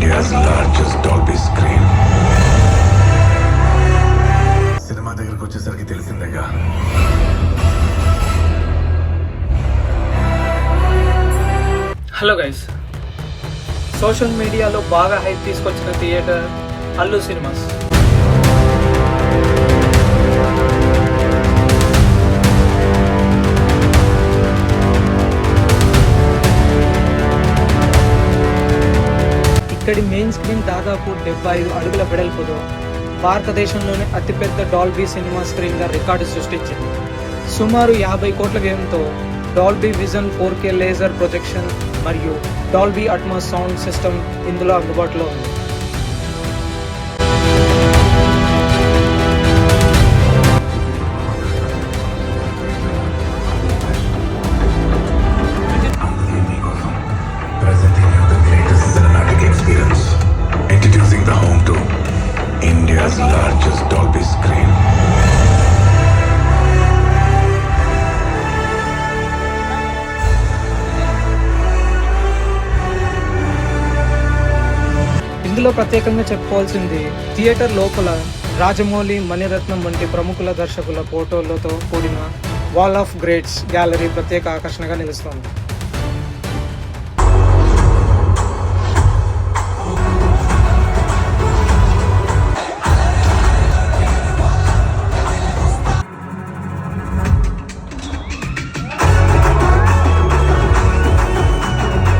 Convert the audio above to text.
India's largest Dolby screen. Cinema దగ్గరకు వచ్చేసరికి తెలిసిందేగా. Hello guys, social మీడియాలో బాగా హైప్ తీసుకొచ్చిన థియేటర్ అల్లు సినిమాస్. ఇక్కడి మెయిన్ స్క్రీన్ దాదాపు 75 అడుగుల వెడల్పుతో భారతదేశంలోనే అతిపెద్ద డాల్బీ సినిమా స్క్రీన్గా రికార్డు సృష్టించింది. సుమారు 50 కోట్ల వ్యయంతో Dolby vision 4K laser projection మరియు డాల్బీ అట్మాస్ సౌండ్ సిస్టమ్ ఇందులో అందుబాటులో ఉంది. Introducing the home to India's largest Dolby screen. ఇందులో ప్రత్యేకంగా చెప్పుకోవాల్సింది థియేటర్ లోపల రాజమౌళి, మణిరత్నం వంటి ప్రముఖుల దర్శకుల ఫోటోలతో కూడిన వాల్ ఆఫ్ గ్రేట్స్ గ్యాలరీ ప్రత్యేక ఆకర్షణగా నిలుస్తోంది.